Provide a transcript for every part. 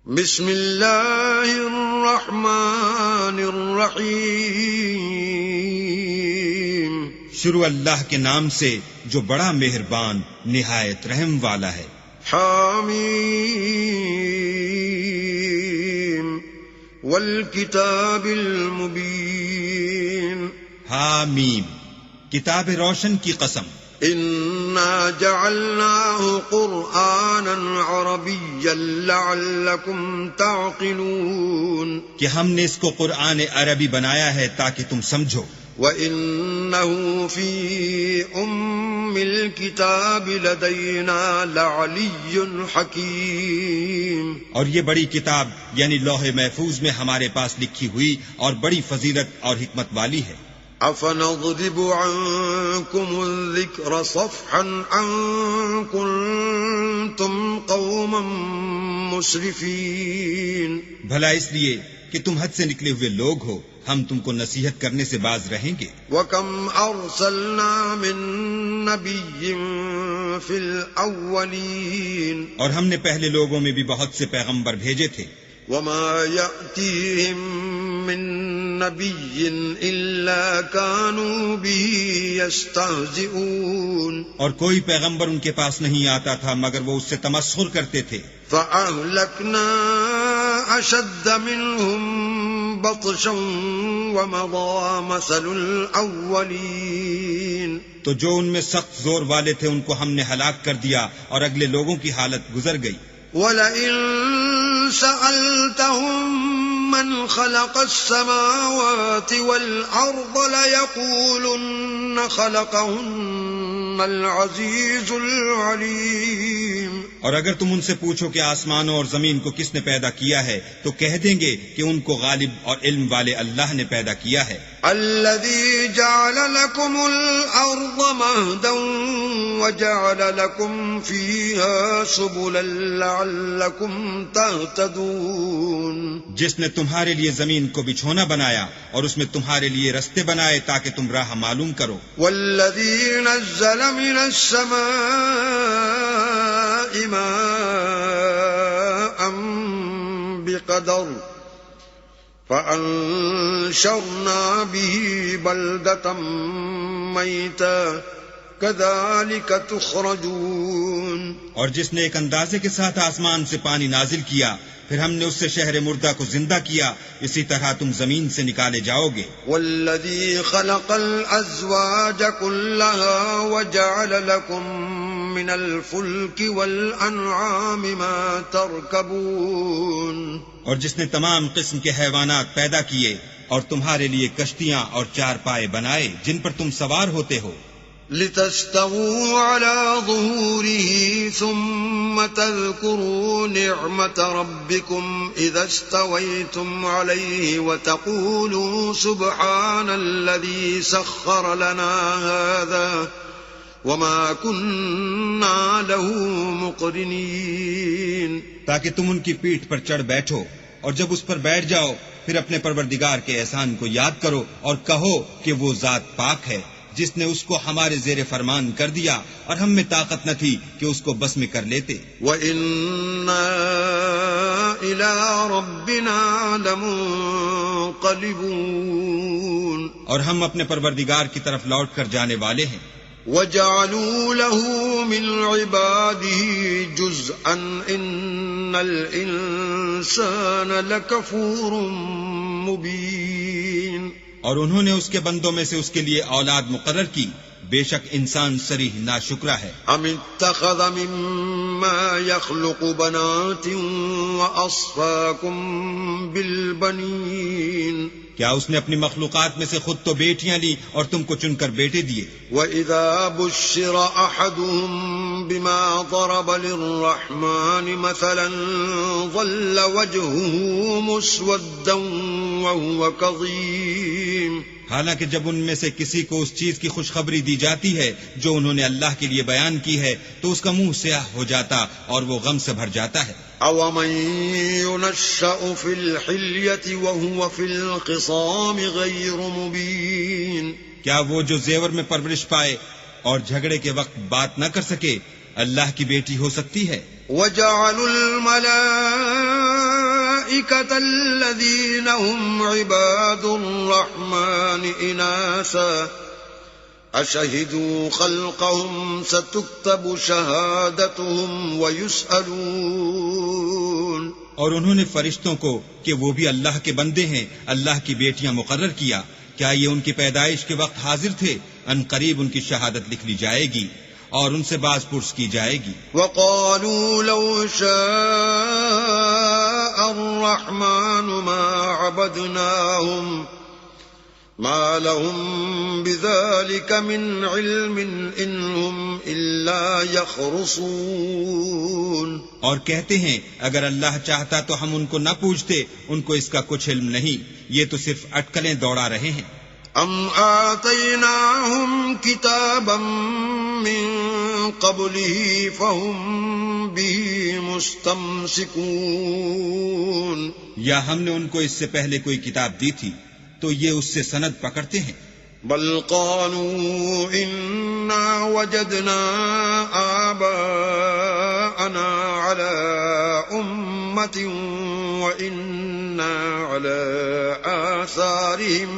بسم اللہ الرحمن الرحیم، شروع اللہ کے نام سے جو بڑا مہربان نہایت رحم والا ہے۔ حامیم والکتاب المبین، حامیم کتاب روشن کی قسم۔ انا جعلناه قرآنا عربیا لعلکم تعقلون، کہ ہم نے اس کو قرآن عربی بنایا ہے تاکہ تم سمجھو۔ وَإِنَّهُ فِي أُمِّ الْكِتَابِ لَدَيْنَا لَعَلِيٌّ حَكِيمٌ، اور یہ بڑی کتاب یعنی لوح محفوظ میں ہمارے پاس لکھی ہوئی اور بڑی فضیلت اور حکمت والی ہے۔ أَفَنَضْرِبُ عَنكُمُ الذِّكْرَ صَفْحًا أَن كُنتُمْ قَوْمًا مُسْرِفِينَ، بھلا اس لیے کہ تم حد سے نکلے ہوئے لوگ ہو، ہم تم کو نصیحت کرنے سے باز رہیں گے۔ وَكَمْ أَرْسَلْنَا مِن نَّبِيٍّ فِي الْأَوَّلِينَ، اور ہم نے پہلے لوگوں میں بھی بہت سے پیغمبر بھیجے تھے۔ وَمَا يَأْتِيهِم مِّن نَّبِيٍّ إِلَّا كَانُوا بِهِ يَسْتَهْزِئُونَ، اور کوئی پیغمبر ان کے پاس نہیں آتا تھا مگر وہ اس سے تمسخر کرتے تھے۔ فَأَهْلَكْنَا أَشَدَّ مِنْهُمْ بَطْشًا وَمَضَىٰ مَثَلُ الْأَوَّلِينَ، تو جو ان میں سخت زور والے تھے ان کو ہم نے ہلاک کر دیا اور اگلے لوگوں کی حالت گزر گئی۔ وَلَئِن سَأَلْتَهُم مَّنْ خَلَقَ السَّمَاوَاتِ وَالْأَرْضَ لَيَقُولُنَّ خَلَقَهُنَّ الْعَزِيزُ الْعَلِيمُ، اور اگر تم ان سے پوچھو کہ آسمانوں اور زمین کو کس نے پیدا کیا ہے تو کہہ دیں گے کہ ان کو غالب اور علم والے اللہ نے پیدا کیا ہے۔ الذي جعل لكم الأرض مهدا وجعل لكم فيها سبلا لعلكم تهتدون، جس نے تمہارے لیے زمین کو بچھونا بنایا اور اس میں تمہارے لیے رستے بنائے تاکہ تم راہ معلوم کرو۔ والذي نزل من السماء ماء بقدر فأنشرنا به بلدة ميتا كذلك تخرجون، اور جس نے ایک اندازے کے ساتھ آسمان سے پانی نازل کیا پھر ہم نے اس سے شہر مردہ کو زندہ کیا، اسی طرح تم زمین سے نکالے جاؤ گے۔ والذي خلق الأزواج كلها وجعل لكم من الفلك والأنعام ما تركبون، اور جس نے تمام قسم کے حیوانات پیدا کیے اور تمہارے لیے کشتیاں اور چار پائے بنائے جن پر تم سوار ہوتے ہو، لتستووا على ظهوره ثم تذكروا نعمة ربكم إذا استويتم عليه وتقولوا سبحان الذي سخر لنا هذا وما كنا له مقرنين، تاکہ تم ان کی پیٹھ پر چڑھ بیٹھو اور جب اس پر بیٹھ جاؤ پھر اپنے پروردگار کے احسان کو یاد کرو اور کہو کہ وہ ذات پاک ہے جس نے اس کو ہمارے زیر فرمان کر دیا اور ہم میں طاقت نہ تھی کہ اس کو بس میں کر لیتے۔ وَإِنَّا إِلَىٰ رَبِّنَا لَمُنقَلِبُونَ، اور ہم اپنے پروردگار کی طرف لوٹ کر جانے والے ہیں۔ وَجَعَلُوا لَهُ مِنْ عِبَادِهِ جُزْءًا إِنَّ الْإِنسَانَ لَكَفُورٌ مُبِينٌ، اور انہوں نے اس کے بندوں میں سے اس کے لیے اولاد مقرر کی، بے شک انسان صریح ناشکرا ہے۔ ام اتخذ مما يخلق بنات واصفاكم بالبنين، کیا اس نے اپنی مخلوقات میں سے خود تو بیٹیاں لی اور تم کو چن کر بیٹے دیے؟ وَإِذَا بُشِّرَ أَحَدُهُم بِمَا ضَرَبَ لِلرَّحْمَنِ مَثَلًا ظَلَّ وَجْهُهُ مُسْوَدًّا وَهُوَ كَظِيمٌ، حالانکہ جب ان میں سے کسی کو اس چیز کی خوشخبری دی جاتی ہے جو انہوں نے اللہ کے لیے بیان کی ہے تو اس کا منہ سیاہ ہو جاتا اور وہ غم سے بھر جاتا ہے۔ أَوَمَن يُنَشَّأُ فِي الْحِلْيَةِ وَهُوَ فِي الْخِصَامِ غَيْرُ مُبِينٍ، کیا وہ جو زیور میں پرورش پائے اور جھگڑے کے وقت بات نہ کر سکے اللہ کی بیٹی ہو سکتی ہے؟ وَجَعَلُوا الْمَلَائِكَةَ الملائكة الذين هم عباد الرحمن إناثا أشهدوا خلقهم ستكتب شهادتهم ويسألون. اور انہوں نے فرشتوں کو کہ وہ بھی اللہ کے بندے ہیں اللہ کی بیٹیاں مقرر کیا، کیا یہ ان کی پیدائش کے وقت حاضر تھے؟ ان قریب ان کی شہادت لکھ لی جائے گی اور ان سے باز پرس کی جائے گی. وقالوا لو شاء الرحمن ما عبدناهم ما لهم بذلك من علم إن هم إلا يخرصون. اور کہتے ہیں اگر اللہ چاہتا تو ہم ان کو نہ پوچھتے، ان کو اس کا کچھ علم نہیں، یہ تو صرف اٹکلیں دوڑا رہے ہیں. ام آتيناهم كتابا من قبله فهم به مستمسكون. یا ہم نے ان کو اس سے پہلے کوئی کتاب دی تھی تو یہ اس سے سند پکڑتے ہیں. بل قالوا إنا وجدنا آباءنا على أمة وإنا على آثارهم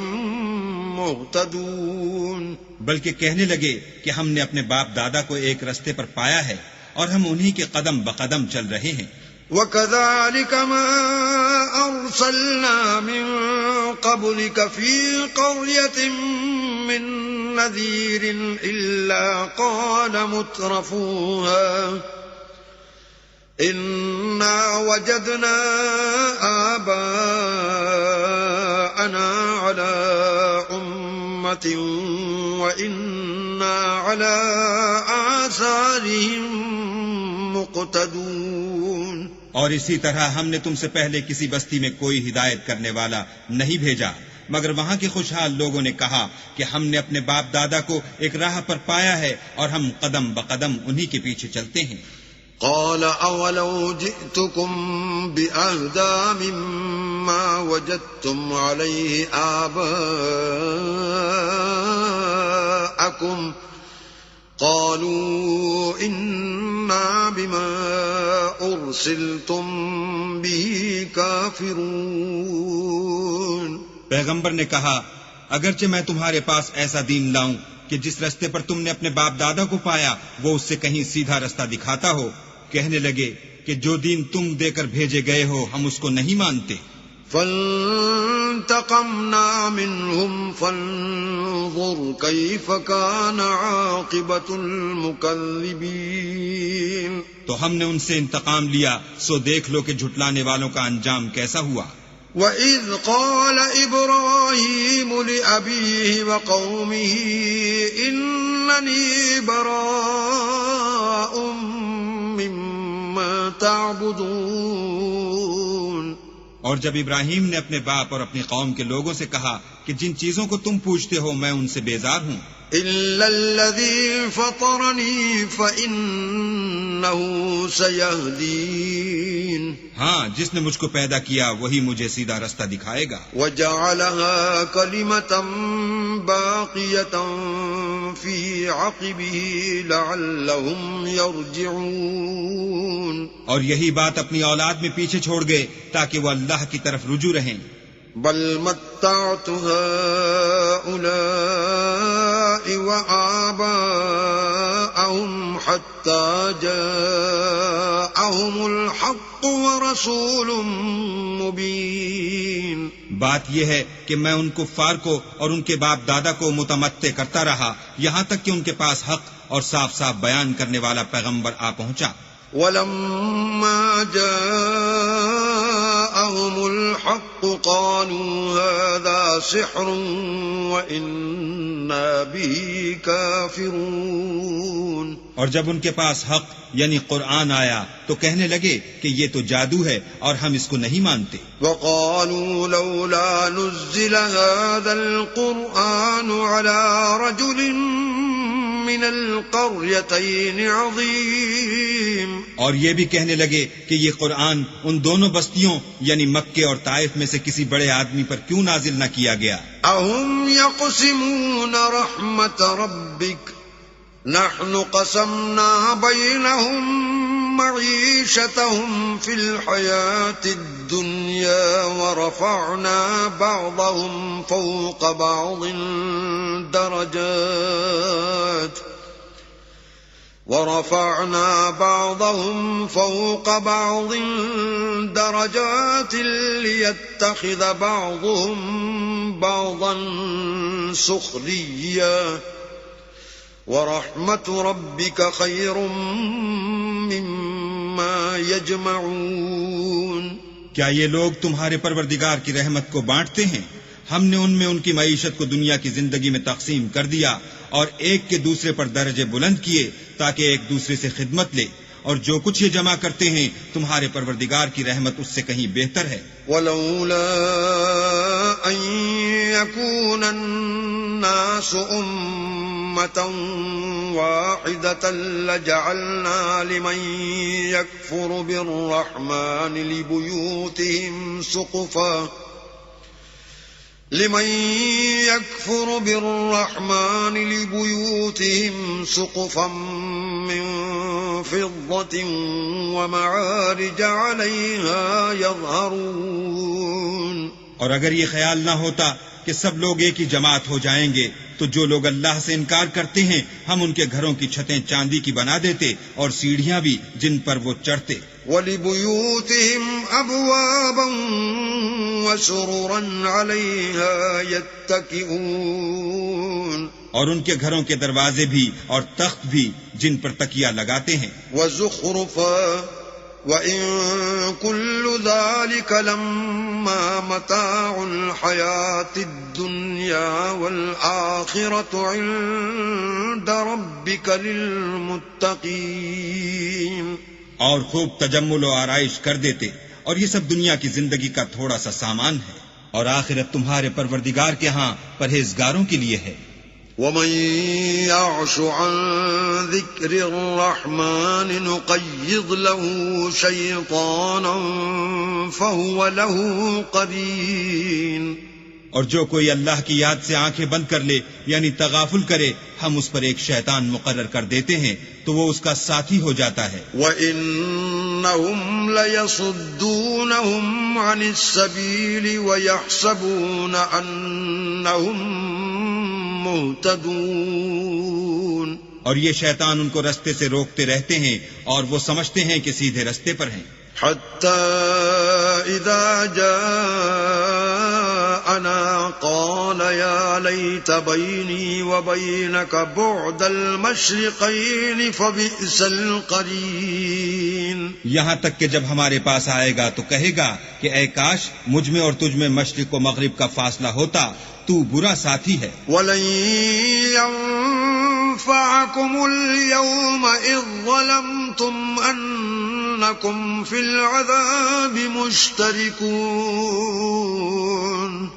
مهتدون. بلکہ کہنے لگے کہ ہم نے اپنے باپ دادا کو ایک رستے پر پایا ہے اور ہم انہی کے قدم بقدم چل رہے ہیں. وَكَذَلِكَ مَا أَرْسَلْنَا مِن قَبْلِكَ فِي قَرْيَةٍ مِّن نَّذِيرٍ إِلَّا قَالَ مُتْرَفُوهَا إِنَّا وَجَدْنَا آبَاءَنَا عَلَى أُمَّةٍ وَإِنَّا عَلَى آثَارِهِم مُقْتَدُونَ. اور اسی طرح ہم نے تم سے پہلے کسی بستی میں کوئی ہدایت کرنے والا نہیں بھیجا، مگر وہاں کے خوشحال لوگوں نے کہا کہ ہم نے اپنے باپ دادا کو ایک راہ پر پایا ہے اور ہم قدم بقدم انہی کے پیچھے چلتے ہیں. قال اولو جئتكم بأهدى مما وجدتم عليه آباءكم قالوا إنا بما أرسلتم به كافرون. پیغمبر نے کہا اگرچہ میں تمہارے پاس ایسا دین لاؤں کہ جس رستے پر تم نے اپنے باپ دادا کو پایا وہ اس سے کہیں سیدھا رستہ دکھاتا ہو، کہنے لگے کہ جو دین تم دے کر بھیجے گئے ہو ہم اس کو نہیں مانتے. فانتقمنا منهم فانظر كيف كان عاقبة المكذبين. تو ہم نے ان سے انتقام لیا، سو دیکھ لو کہ جھٹلانے والوں کا انجام کیسا ہوا. وَإِذْ قَالَ إِبْرَاهِيمُ لِأَبِيهِ وَقَوْمِهِ إِنَّنِي بَرَاءٌ مِّمَّا تَعْبُدُونَ. اور جب ابراہیم نے اپنے باپ اور اپنی قوم کے لوگوں سے کہا کہ جن چیزوں کو تم پوچھتے ہو میں ان سے بیزار ہوں، إِلَّا الَّذِي فَطَرَنِي فَإِنَّهُ سَيَهْدِينِ. ہاں جس نے مجھ کو پیدا کیا وہی مجھے سیدھا رستہ دکھائے گا. وَجَعَلَهَا كَلِمَةً بَاقِيَةً فِي عَقِبِهِ لَعَلَّهُمْ يَرْجِعُونَ. اور یہی بات اپنی اولاد میں پیچھے چھوڑ گئے تاکہ وہ اللہ کی طرف رجوع رہیں. بل متعت هؤلاء وآباءهم حتى جاءهم الحق ورسول مبين. بات یہ ہے کہ میں ان کفار کو اور ان کے باپ دادا کو متمتع کرتا رہا یہاں تک کہ ان کے پاس حق اور صاف صاف بیان کرنے والا پیغمبر آ پہنچا. ولما جاءهم الحق قالوا هذا سحر وإنا به كافرون. اور جب ان کے پاس حق یعنی قرآن آیا تو کہنے لگے کہ یہ تو جادو ہے اور ہم اس کو نہیں مانتے. وقالوا لولا نزل هذا القرآن على رجل من القريتين عظيم. اور یہ بھی کہنے لگے کہ یہ قرآن ان دونوں بستیوں یعنی مکے اور طائف میں سے کسی بڑے آدمی پر کیوں نازل نہ کیا گیا. اهم يقسمون رحمت ربك نحن قسمنا بينهم معيشتهم في الحياة الدنيا ورفعنا بعضهم فوق بعض درجات ليتخذ بعضهم بعضا سخريا ورحمة ربك خير مما يجمعون. کیا یہ لوگ تمہارے پروردگار کی رحمت کو بانٹتے ہیں؟ ہم نے ان میں ان کی معیشت کو دنیا کی زندگی میں تقسیم کر دیا اور ایک کے دوسرے پر درجے بلند کیے تاکہ ایک دوسرے سے خدمت لے، اور جو کچھ یہ جمع کرتے ہیں تمہارے پروردگار کی رحمت اس سے کہیں بہتر ہے. وَلَوْلَا أَن يَكُونَ النَّاسُ أُمَّةً وَاحِدَةً لَجَعَلْنَا لِمَن يَكْفُرُ بِالرَّحْمَنِ لِبُيُوتِهِمْ سُقُفًا مِّن فِضَّةٍ وَمَعَارِجَ عَلَيْهَا يَظْهَرُونَ. اور اگر یہ خیال نہ ہوتا کہ سب لوگ ایک ہی جماعت ہو جائیں گے تو جو لوگ اللہ سے انکار کرتے ہیں ہم ان کے گھروں کی چھتیں چاندی کی بنا دیتے اور سیڑھیاں بھی جن پر وہ چڑھتے. وَلِبُيُوتِهِمْ أَبْوَابًا وَسُرُرًا عَلَيْهَا يَتَّكِئُونَ. اور ان کے گھروں کے دروازے بھی اور تخت بھی جن پر تکیہ لگاتے ہیں. وَزُخْرُفًا وَإِن كُلُّ ذَلِكَ لَمَّا مَتَاعُ الْحَيَاةِ الدُّنْيَا وَالْآخِرَةُ عِندَ رَبِّكَ لِلْمُتَّقِينَ. اور خوب تجمل و آرائش کر دیتے، اور یہ سب دنیا کی زندگی کا تھوڑا سا سامان ہے، اور آخرت تمہارے پروردگار کے ہاں پرہیزگاروں کے لیے ہے. وَمَن يَعْشُ عَن ذِكْرِ الرَّحْمَنِ نُقَيِّضْ لَهُ شَيْطَانًا فَهُوَ لَهُ قَرِينٌ. اور جو کوئی اللہ کی یاد سے آنکھیں بند کر لے یعنی تغافل کرے ہم اس پر ایک شیطان مقرر کر دیتے ہیں تو وہ اس کا ساتھی ہو جاتا ہے. وَإِنَّهُمْ لَيَصُدُّونَهُمْ عَنِ السَّبِيلِ وَيَحْسَبُونَ أَنَّهُمْ مُهْتَدُونَ. اور یہ شیطان ان کو رستے سے روکتے رہتے ہیں اور وہ سمجھتے ہیں کہ سیدھے رستے پر ہیں. حَتَّى إِذَا جَاءَنَا قَالَ يَا لَيْتَ بَيْنِي وَبَيْنَكَ بُعْدَ الْمَشْرِقَيْنِ فَبِئْسَ الْقَرِينُ. یہاں تک کہ جب ہمارے پاس آئے گا تو کہے گا کہ اے کاش مجھ میں اور تجھ میں مشرق و مغرب کا فاصلہ ہوتا، تو برا ساتھی ہے. وَلَن يَنفَعَكُمُ الْيَوْمَ إِذ ظَّلَمْتُمْ أَنَّكُمْ فِي الْعَذَابِ مُشْتَرِكُونَ.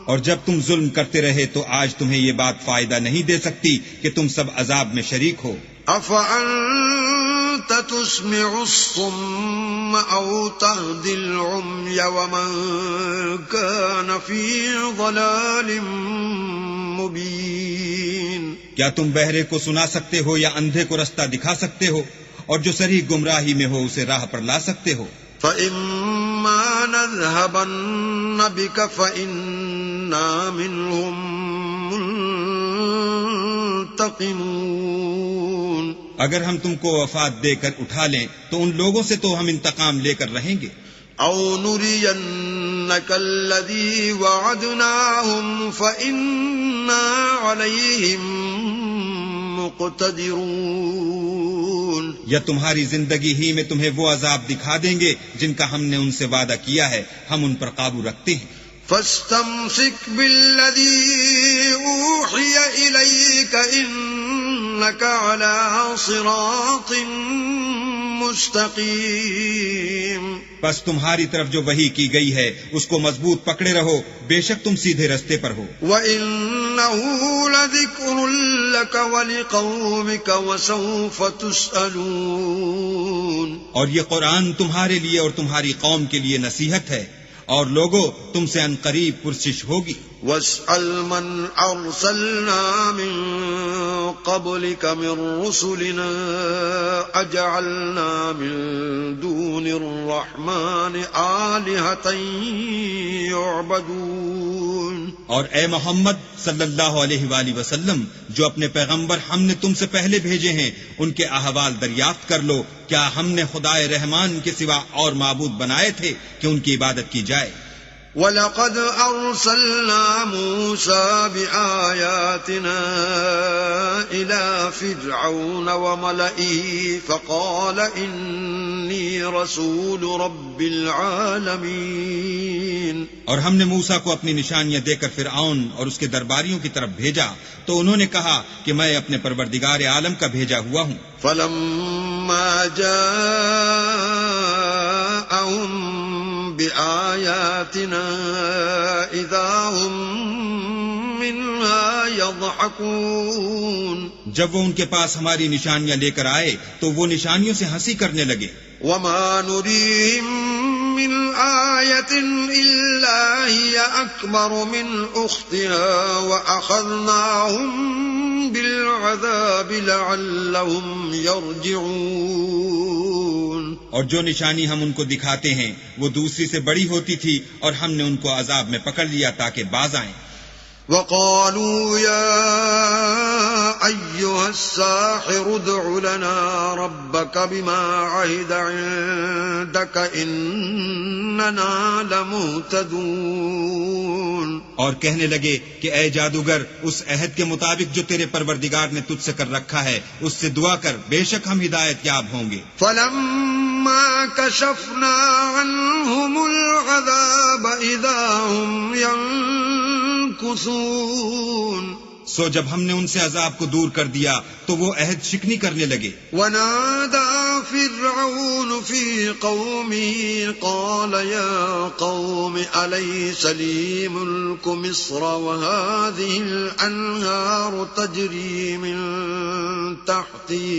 اور جب تم ظلم کرتے رہے تو آج تمہیں یہ بات فائدہ نہیں دے سکتی کہ تم سب عذاب میں شریک ہو. أَفَأَنْتَ تُسْمِعُ الصُّمَّ أَوْ تَهْدِي الْعُمْيَ وَمَنْ كَانَ فِي ضَلَالٍ مُبِينٍ. کیا تم بہرے کو سنا سکتے ہو یا اندھے کو رستہ دکھا سکتے ہو اور جو صریح گمراہی میں ہو اسے راہ پر لا سکتے ہو؟ فَإِمَّا نَذْهَبَنَّ بِكَ فَإِنَّا مِنْهُمْ مُنْتَقِمُونَ. اگر ہم تم کو وفات دے کر اٹھا لیں تو ان لوگوں سے تو ہم انتقام لے کر رہیں گے. أَوْ نُرِيَنَّكَ الَّذِي وَعَدْنَاهُمْ فَإِنَّا عَلَيْهِمْ مُقْتَدِرُونَ. یا تمہاری زندگی ہی میں تمہیں وہ عذاب دکھا دیں گے جن کا ہم نے ان سے وعدہ کیا ہے، ہم ان پر قابو رکھتے ہیں. فَاسْتَمْسِكْ بِالَّذِي أُوحِيَ إِلَيْكَ إِنَّكَ عَلَى صِرَاطٍ مُسْتَقِيمٍ. بس تمہاری طرف جو وحی کی گئی ہے اس کو مضبوط پکڑے رہو، بے شک تم سیدھے رستے پر ہو. وَإِنَّهُ لَذِكْرٌ لَكَ وَلِقَوْمِكَ وَسَوْفَ تُسْأَلُونَ. اور یہ قرآن تمہارے لیے اور تمہاری قوم کے لیے نصیحت ہے، اور لوگوں تم سے عنقریب پرسش ہوگی. واسأل من أرسلنا من قبلك من رسلنا أجعلنا من دون الرحمن آلهة يعبدون. اور اے محمد صلی اللہ علیہ وآلہ وسلم، جو اپنے پیغمبر ہم نے تم سے پہلے بھیجے ہیں ان کے احوال دریافت کر لو. کیا ہم نے خدائے رحمان کے سوا اور معبود بنائے تھے کہ ان کی عبادت کی جائے؟ وَلَقَدْ أَرْسَلْنَا مُوسَى بِآيَاتِنَا إِلَى فِرْعَوْنَ وَمَلَئِهِ فَقَالَ إِنِّي رَسُولُ رَبِّ الْعَالَمِينَ. اور ہم نے موسیٰ کو اپنی نشانیاں دے کر فرعون اور اس کے درباریوں کی طرف بھیجا تو انہوں نے کہا کہ میں اپنے پروردگار عالم کا بھیجا ہوا ہوں. فَلَمَّا جَاءَهُم بِآيَاتِنَا إِذَا هُم مِّنْهَا يَضْحَكُونَ. جب وہ ان کے پاس ہماری نشانیاں لے کر آئے تو وہ نشانیوں سے ہنسی کرنے لگے. وَمَا نُرِيهِم مِّنْ آيَةٍ إِلَّا هِيَ أَكْبَرُ مِنْ أُخْتِهَا وَأَخَذْنَاهُم بِالْعَذَابِ لَعَلَّهُمْ يَرْجِعُونَ. اور جو نشانی ہم ان کو دکھاتے ہیں وہ دوسری سے بڑی ہوتی تھی اور ہم نے ان کو عذاب میں پکڑ لیا تاکہ باز آئیں. وَقَالُوا يَا أَيُّهَا السَّاحِرُ ادْعُ لَنَا رَبَّكَ بِمَا عَهِدَ عِندَكَ إِنَّنَا لَمُهْتَدُونَ. اور کہنے لگے کہ اے جادوگر اس عہد کے مطابق جو تیرے پروردگار نے تجھ سے کر رکھا ہے اس سے دعا کر، بے شک ہم ہدایت یاب ہوں گے. فَلَمَّا كَشَفْنَا عَنْهُمُ الْعَذَابَ إِذَا هُمْ يَنكُثُونَ. سو جب ہم نے ان سے عذاب کو دور کر دیا تو وہ عہد شکنی کرنے لگے. وَنَادَى فِرْعَوْنُ فِي قَوْمِهِ قَالَ يَا قَوْمِ أَلَيْسَ لِي مُلْكُ مِصْرَ وَهَٰذِهِ الْأَنْهَارُ تَجْرِي مِن تَحْتِي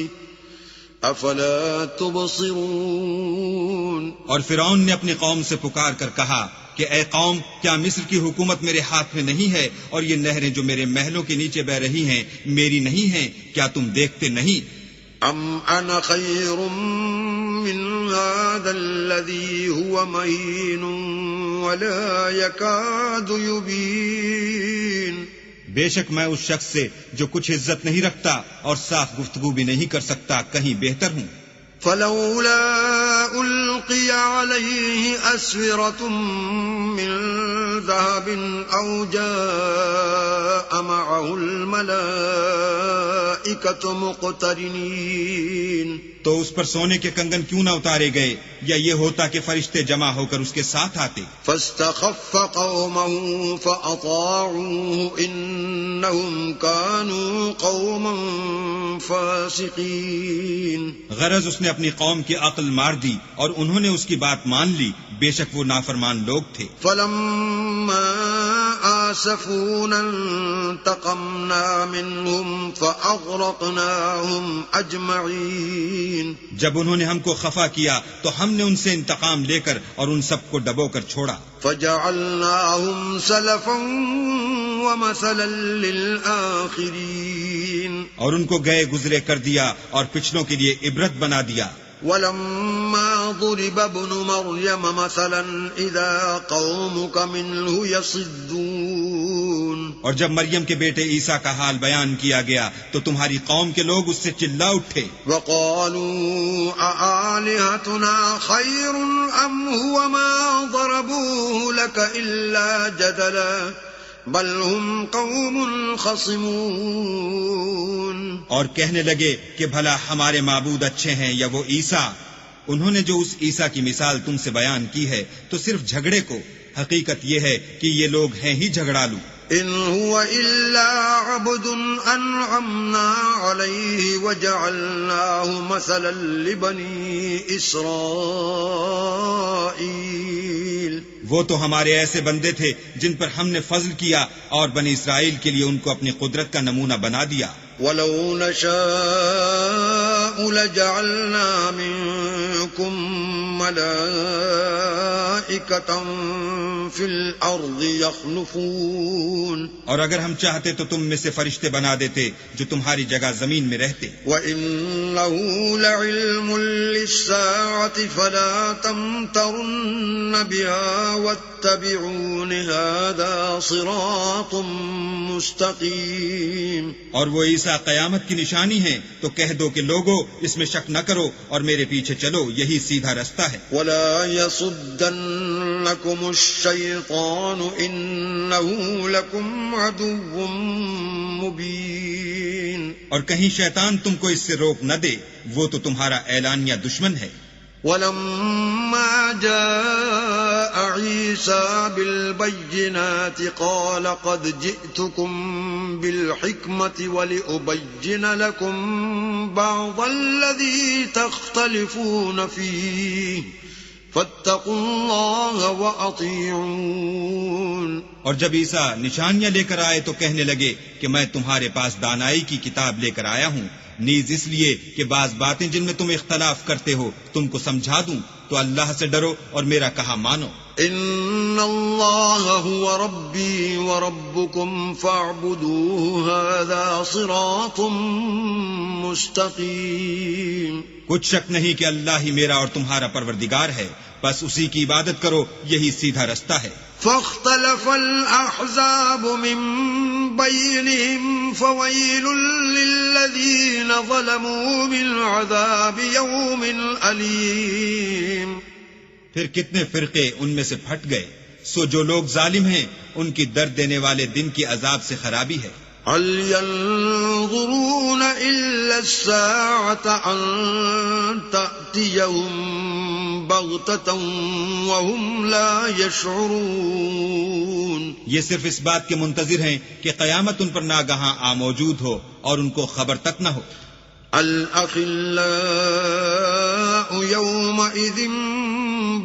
أَفَلَا تُبْصِرُونَ. اور فرعون نے اپنی قوم سے پکار کر کہا کہ اے قوم، کیا مصر کی حکومت میرے ہاتھ میں نہیں ہے اور یہ نہریں جو میرے محلوں کے نیچے بہ رہی ہیں میری نہیں ہیں؟ کیا تم دیکھتے نہیں؟ أَمْ أَنَا خَيْرٌ مِّنْ هَٰذَا الَّذِي هُوَ مَهِينٌ وَلَا يَكَادُ يُبِينُ. بے شک میں اس شخص سے جو کچھ عزت نہیں رکھتا اور صاف گفتگو بھی نہیں کر سکتا کہیں بہتر ہوں. فَلَوْلَا أُلْقِيَ عَلَيْهِ أَسْوِرَةٌ مِّن ذَهَبٍ أَوْ جَاءَ مَعَهُ الْمَلَائِكَةُ مُقْتَرِنِينَ. تو اس پر سونے کے کنگن کیوں نہ اتارے گئے، یا یہ ہوتا کہ فرشتے جمع ہو کر اس کے ساتھ آتے. فَاسْتَخَفَّ قَوْمَهُ فَأَطَاعُوهُ إِنَّهُمْ كَانُوا قَوْمًا فَاسِقِينَ. غرض اس نے اپنی قوم کی عقل مار دی اور انہوں نے اس کی بات مان لی، بے شک وہ نافرمان لوگ تھے. فَلَمَّا آسَفُونَا انتَقَمْنَا مِنْهُمْ فَأَغْرَقْنَاهُمْ أَجْمَعِينَ. جب انہوں نے ہم کو خفا کیا تو ہم نے ان سے انتقام لے کر اور ان سب کو ڈبو کر چھوڑا. فَجَعَلْنَاهُمْ سَلَفًا وَمَثَلًا لِلْآخِرِينَ. اور ان کو گئے گزرے کر دیا اور پچھلوں کے لیے عبرت بنا دیا. وَلَمَّا ضُرِبَ ابْنُ مَرْيَمَ مَثَلًا إِذَا قَوْمُكَ مِنْهُ يَصِدُّونَ. اور جب مریم کے بیٹے عیسیٰ کا حال بیان کیا گیا تو تمہاری قوم کے لوگ اس سے چلا اٹھے. وَقَالُوا أَآلِهَتُنَا خَيْرٌ أَمْ هُوَ مَا ضَرَبُوهُ لَكَ إِلَّا جَدَلًا بَلْ هُمْ قَوْمٌ خَصِمُونَ. اور کہنے لگے کہ بھلا ہمارے معبود اچھے ہیں یا وہ عیسیٰ؟ انہوں نے جو اس عیسیٰ کی مثال تم سے بیان کی ہے تو صرف جھگڑے کو. حقیقت یہ ہے کہ یہ لوگ ہیں ہی جھگڑالو. إِنْ هُوَ إِلَّا عَبْدٌ أَنْعَمْنَا عَلَيْهِ وَجَعَلْنَاهُ مَثَلًا لِبَنِي إِسْرَائِيلَ. وہ تو ہمارے ایسے بندے تھے جن پر ہم نے فضل کیا اور بنی اسرائیل کے لیے ان کو اپنی قدرت کا نمونہ بنا دیا. وَلَوْ نَشَاءُ لَجَعَلْنَا مِنْكُمْ مَلَائِكَةً في الأرض يخلفون اور اگر ہم چاہتے تو تم میں سے فرشتے بنا دیتے جو تمہاری جگہ زمین میں رہتے. وَإِنَّهُ لَعِلْمٌ لِلسَّاعَةِ فَلَا تَمْتَرُنَّ بِهَا وَاتَّبِعُونِ هَذَا صِرَاطٌ مُسْتَقِيمٌ. اور وہ عیسیٰ قیامت کی نشانی ہیں تو کہہ دو کہ لوگو اس میں شک نہ کرو اور میرے پیچھے چلو، یہی سیدھا رستہ ہے. وَلَا يَصُدَّنَّكُمُ الشَّيْطَانُ إِنَّهُ لَكُمْ عَدُوٌّ مُبِينٌ. اور کہیں شیطان تم کو اس سے روک نہ دے، وہ تو تمہارا اعلانیہ دشمن ہے. وَلَمَّا جَاءَ عِيسَى بِالْبَيِّنَاتِ قَالَ قَدْ جِئْتُكُمْ بِالْحِكْمَةِ وَلِأُبَيِّنَ لَكُمْ بَعْضَ الَّذِي تَخْتَلِفُونَ فِيهِ فَاتَّقُوا اللَّهَ وَأَطِيعُونِ. اور جب عیسیٰ نشانیاں لے کر آئے تو کہنے لگے کہ میں تمہارے پاس دانائی کی کتاب لے کر آیا ہوں، نیز اس لیے کہ بعض باتیں جن میں تم اختلاف کرتے ہو تم کو سمجھا دوں، تو اللہ سے ڈرو اور میرا کہا مانو. إِنَّ اللَّهَ هُوَ رَبِّي وَرَبُّكُمْ فَاعْبُدُوهُ هَذَا صِرَاطٌ مُسْتَقِيمٌ. کچھ شک نہیں کہ اللہ ہی میرا اور تمہارا پروردگار ہے، بس اسی کی عبادت کرو، یہی سیدھا رستہ ہے. فاختلف الأحزاب من بينهم فويل للذين ظلموا من عذاب يوم أليم. پھر کتنے فرقے ان میں سے پھٹ گئے، سو جو لوگ ظالم ہیں ان کی درد دینے والے دن کی عذاب سے خرابی ہے. هل ينظرون إلا الساعة أن تأتيهم بغتة وهم لا يشعرون. یہ صرف اس بات کے منتظر ہیں کہ قیامت ان پر ناگہاں آ موجود ہو اور ان کو خبر تک نہ ہو. الأخلاء يومئذ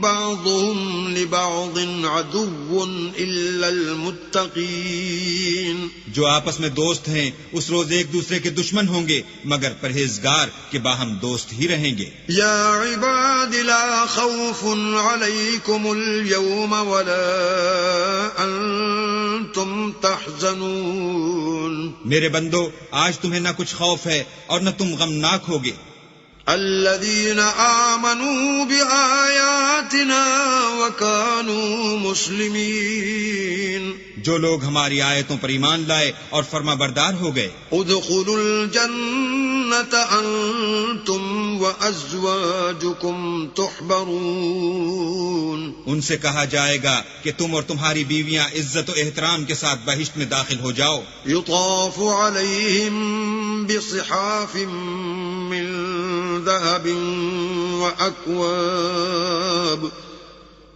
بعضهم لبعض عدو إلا المتقين. جو آپس میں دوست ہیں اس روز ایک دوسرے کے دشمن ہوں گے مگر پرہیزگار کہ باہم دوست ہی رہیں گے. یا عباد لا خوف علیکم اليوم ولا انتم تحزنون. میرے بندو آج تمہیں نہ کچھ خوف ہے اور نہ تم غمناک ہوگے. الذين آمنوا بآياتنا وكانوا مسلمين. جو لوگ ہماری آیتوں پر ایمان لائے اور فرما بردار ہو گئے. ادخلوا الجنة انتم وازواجكم تحبرون. ان سے کہا جائے گا کہ تم اور تمہاری بیویاں عزت و احترام کے ساتھ بہشت میں داخل ہو جاؤ. يطاف عليهم بصحاف من ذهب وأكواب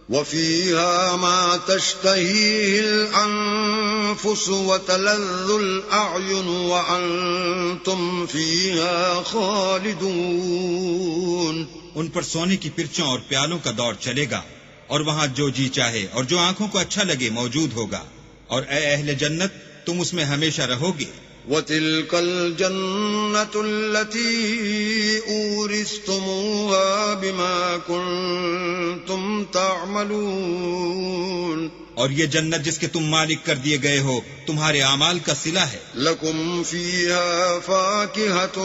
وفيها ما تشتهيه الأنفس وتلذ الأعين وأنتم فيها خالدون. ان پر سونے کی پرچوں اور پیالوں کا دور چلے گا اور وہاں جو جی چاہے اور جو آنکھوں کو اچھا لگے موجود ہوگا، اور اے اہل جنت تم اس میں ہمیشہ رہو گے. وَتِلْكَ الْجَنَّةُ الَّتِي أُورِثْتُمُوهَا بِمَا كُنْتُمْ تَعْمَلُونَ. اور یہ جنت جس کے تم مالک کر دیے گئے ہو تمہارے اعمال کا صلہ ہے. لَكُمْ فِيهَا فَاكِهَةٌ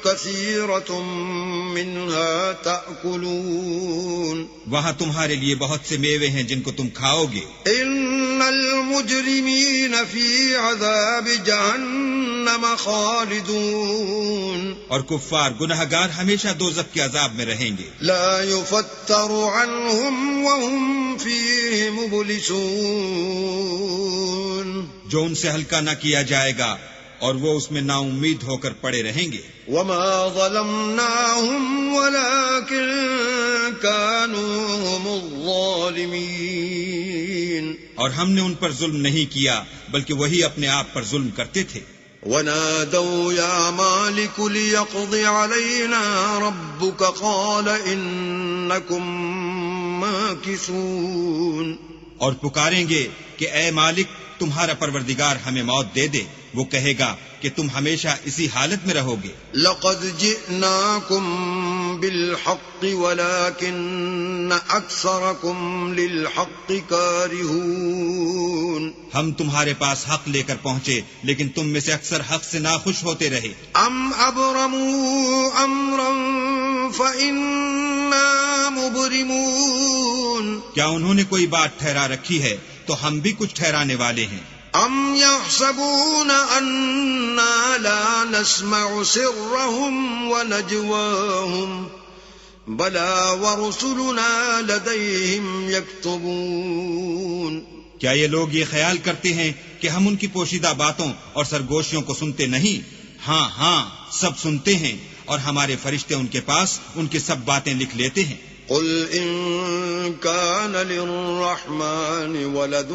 كَثِيرَةٌ مِّنْهَا تَأْكُلُونَ. وہاں تمہارے لیے بہت سے میوے ہیں جن کو تم کھاؤ گے. إِنَّ الْمُجْرِمِينَ فِي عَذَابِ جَهَنَّمَ خَالِدُونَ. اور کفار گنہگار ہمیشہ دوزخ کے عذاب میں رہیں گے. لا يفتر عنهم وهم فيه مبلسون. جو ان سے ہلکا نہ کیا جائے گا اور وہ اس میں نا امید ہو کر پڑے رہیں گے. وما ظلمناهم ولكن كانوا هم الظالمين. اور ہم نے ان پر ظلم نہیں کیا بلکہ وہی اپنے آپ پر ظلم کرتے تھے. ونادوا يا مالك ليقض علينا ربك قال إنكم ماكثون. اور پکاریں گے کہ اے مالک تمہارا پروردگار ہمیں موت دے دے، وہ کہے گا کہ تم ہمیشہ اسی حالت میں رہو گے۔ لقد جئناكم بالحق ولكن أكثركم للحق كارهون۔ ہم تمہارے پاس حق لے کر پہنچے لیکن تم میں سے اکثر حق سے ناخوش ہوتے رہے۔ ام ابرموا امرا فإنا مبرمون۔ کیا انہوں نے کوئی بات ٹھہرا رکھی ہے تو ہم بھی کچھ ٹھہرانے والے ہیں۔ ام يحسبون أنا لا نسمع سرهم ونجواهم بلى ورسلنا لديهم يكتبون۔ کیا یہ لوگ یہ خیال کرتے ہیں کہ ہم ان کی پوشیدہ باتوں اور سرگوشیوں کو سنتے نہیں؟ ہاں ہاں سب سنتے ہیں، اور ہمارے فرشتے ان کے پاس ان کی سب باتیں لکھ لیتے ہیں۔ قل إن كان للرحمن ولد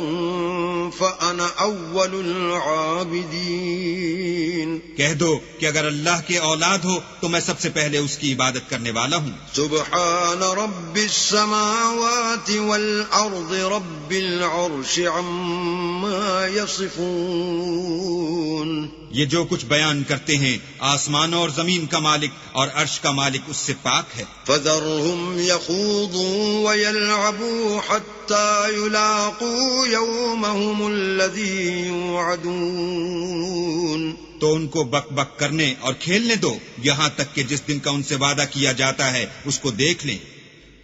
فأنا أول العابدين۔ کہہ دو کہ اگر اللہ کے اولاد ہو تو میں سب سے پہلے اس کی عبادت کرنے والا ہوں۔ سبحان رب السماوات والأرض رب العرش عما يصفون۔ یہ جو کچھ بیان کرتے ہیں آسمانوں اور زمین کا مالک اور عرش کا مالک اس سے پاک ہے۔ فذرهم يخوضوا ويلعبوا حتى يلاقوا يومهم الذي يوعدون۔ تو ان کو بک بک کرنے اور کھیلنے دو یہاں تک کہ جس دن کا ان سے وعدہ کیا جاتا ہے اس کو دیکھ لیں۔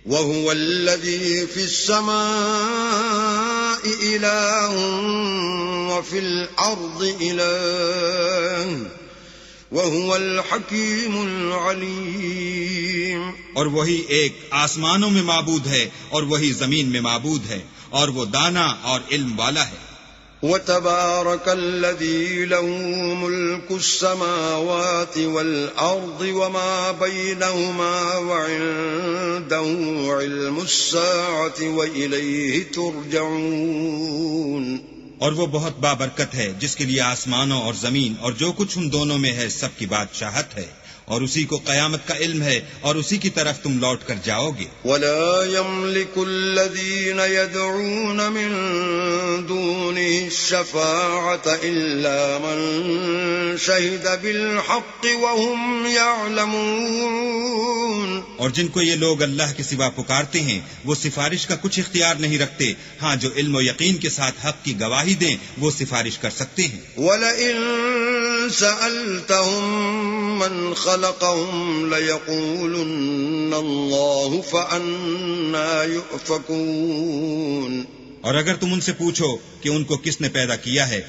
وهو الذي في السماء إله وفي الأرض إله وهو الحكيم العليم۔ اور وہی ایک آسمانوں میں معبود ہے اور وہی زمین میں معبود ہے، اور وہ دانا اور علم والا ہے۔ وتبارك الذي له ملك السماوات والأرض وما بينهما وعنده علم الساعة وإليه ترجعون۔ اور وہ بہت بابرکت ہے جس کے لیے آسمانوں اور زمین اور جو کچھ ان دونوں میں ہے سب کی بادشاہت ہے، اور اسی کو قیامت کا علم ہے اور اسی کی طرف تم لوٹ کر جاؤ گے۔ ولا يملك الذين يدعون من دونه الشفاعة إلا من شهد بالحق وهم يعلمون۔ اور جن کو یہ لوگ اللہ کے سوا پکارتے ہیں وہ سفارش کا کچھ اختیار نہیں رکھتے، ہاں جو علم و یقین کے ساتھ حق کی گواہی دیں وہ سفارش کر سکتے ہیں۔ وَلَئِن سَأَلْتَهُم مَّنْ خَلَقَهُمْ لَيَقُولُنَّ اللَّهُ فَأَنَّىٰ يُؤْفَكُونَ۔ اور اگر تم ان سے پوچھو کہ ان کو کس نے پیدا کیا ہے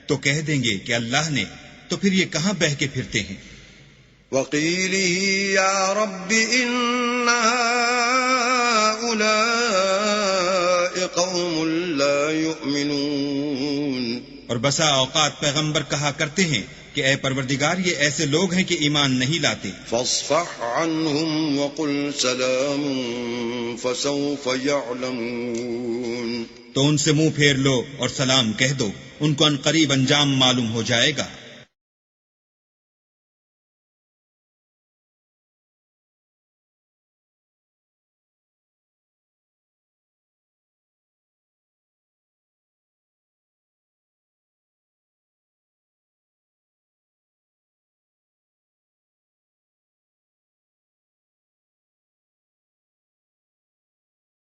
تو کہہ دیں گے کہ اللہ نے، تو پھر یہ کہاں بہہ کے پھرتے ہیں۔ وَقِيلِهِ يَا رَبِّ إِنَّ هَٰؤُلَاءِ قَوْمٌ لَّا يُؤْمِنُونَ۔ اور بسا اوقات پیغمبر کہا کرتے ہیں کہ اے پروردگار یہ ایسے لوگ ہیں کہ ایمان نہیں لاتے۔ فاصفح عنهم وقل سلام فسوف يعلمون۔ تو ان سے منہ پھیر لو اور سلام کہہ دو، ان کو ان قریب انجام معلوم ہو جائے گا۔